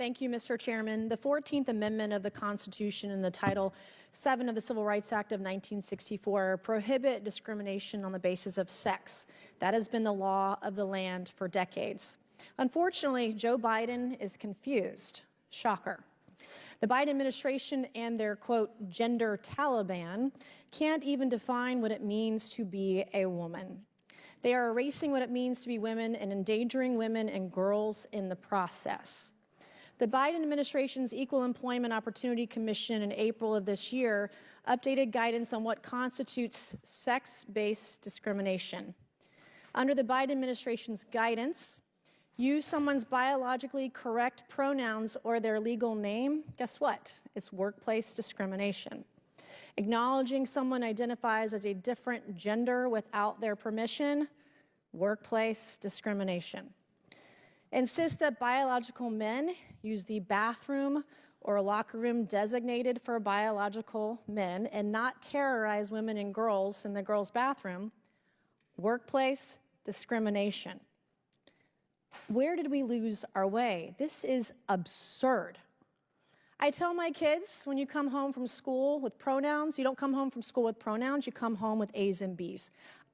Thank you, Mr. Chairman. The 14th Amendment of the Constitution and the Title VII of the Civil Rights Act of 1964 prohibit discrimination on the basis of sex. That has been the law of the land for decades. Unfortunately, Joe Biden is confused. Shocker. The Biden administration and their, quote, gender Taliban can't even define what it means to be a woman. They are erasing what it means to be women and endangering women and girls in the process. The Biden administration's Equal Employment Opportunity Commission in April of this year updated guidance on what constitutes sex-based discrimination. Under the Biden administration's guidance, use someone's biologically correct pronouns or their legal name, guess what? It's workplace discrimination. Acknowledging someone identifies as a different gender without their permission, workplace discrimination. Insist that biological men use the bathroom or locker room designated for biological men and not terrorize women and girls in the girls' bathroom, workplace discrimination. Where did we lose our way? This is absurd. I tell my kids, when you come home from school with pronouns, you don't come home from school with pronouns, you come home with A's and B's.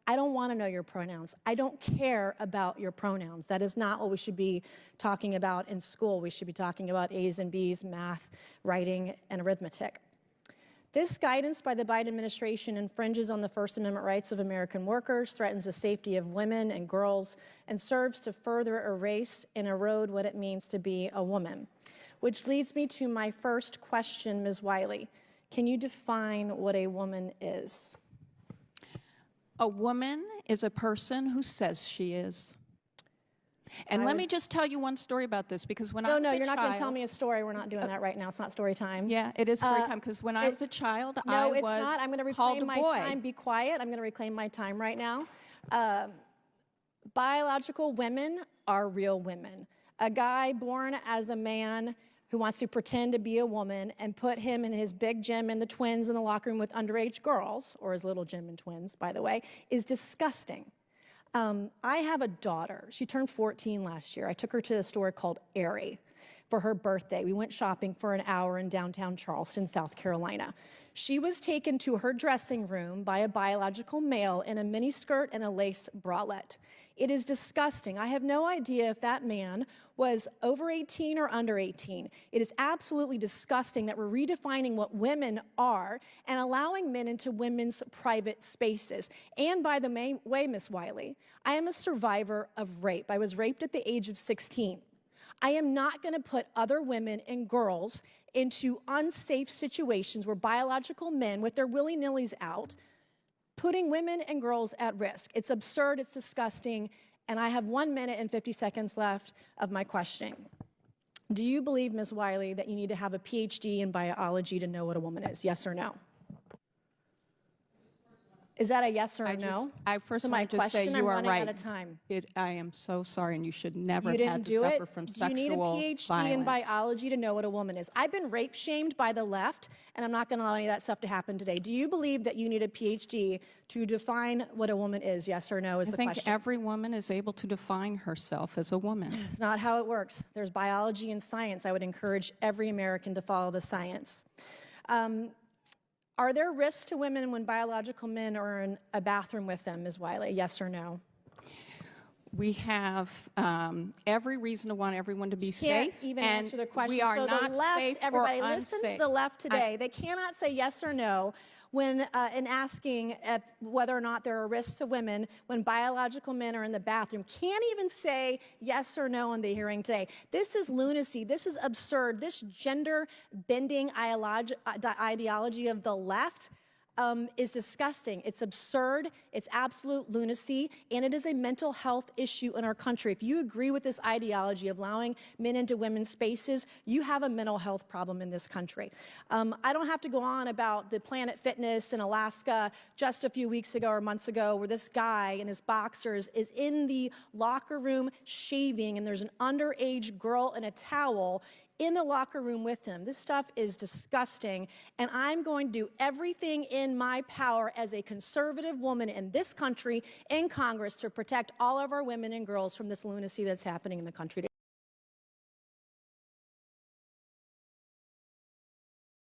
I don't want to know your pronouns. I don't care about your pronouns. That is not what we should be talking about in school. We should be talking about A's and B's, math, writing, and arithmetic. This guidance by the Biden administration infringes on the First Amendment rights of American workers, threatens the safety of women and girls, and serves to further erase and erode what it means to be a woman. Which leads me to my first question, Ms. Wiley. Can you define what a woman is? A woman is a person who says she is. And let me just tell you one story about this, because when I was a child... No, you're not going to tell me a story. We're not doing that right now. It's not story time. Yeah, it is story time, because when I was a child, I was called a boy. No, it's not. I'm going to reclaim my time. Be quiet. I'm going to reclaim my time right now. Biological women are real women. A guy born as a man who wants to pretend to be a woman and put him and his big Jim and the twins in the locker room with underage girls, or his little Jim and twins, by the way, is disgusting. I have a daughter. She turned 14 last year. I took her to a store called Aerie for her birthday. We went shopping for an hour in downtown Charleston, South Carolina. She was taken to her dressing room by a biological male in a miniskirt and a lace bralette. It is disgusting. I have no idea if that man was over 18 or under 18. It is absolutely disgusting that we're redefining what women are and allowing men into women's private spaces. And by the way, Ms. Wiley, I am a survivor of rape. I was raped at the age of 16. I am not going to put other women and girls into unsafe situations where biological men, with their willy-nillys out, putting women and girls at risk. It's absurd, it's disgusting, and I have 1 minute and 50 seconds left of my questioning. Do you believe, Ms. Wiley, that you need to have a PhD in biology to know what a woman is? Yes or no? Is that a yes or a no? I first want to just say you are right. I'm running out of time. I am so sorry, and you should never have had to do suffer it? from sexual You need a PhD violence. in biology to know what a woman is. I've been rape shamed by the left, and I'm not going to allow any of that stuff to happen today. Do you believe that you need a PhD to define what a woman is? Yes or no is the question. I think every woman is able to define herself as a woman. It's not how it works. There's biology and science. I would encourage every American to follow the science. Are there risks to women when biological men are in a bathroom with them, Ms. Wiley? Yes or no? We have every reason to want everyone to be safe. Can't even answer the question. We are so not the left, safe everybody, or listen unsafe. to the left today. They cannot say yes or no when in asking whether or not there are risks to women when biological men are in the bathroom. Can't even say yes or no in the hearing today. This is lunacy. This is absurd. This gender-bending ideology of the left is disgusting. It's absurd, it's absolute lunacy, and it is a mental health issue in our country. If you agree with this ideology of allowing men into women's spaces, you have a mental health problem in this country. I don't have to go on about the Planet Fitness in Alaska just a few weeks ago or months ago where this guy in his boxers is in the locker room shaving, and there's an underage girl in a towel in the locker room with him. This stuff is disgusting, and I'm going to do everything in my power as a conservative woman in this country, in Congress, to protect all of our women and girls from this lunacy that's happening in the country today.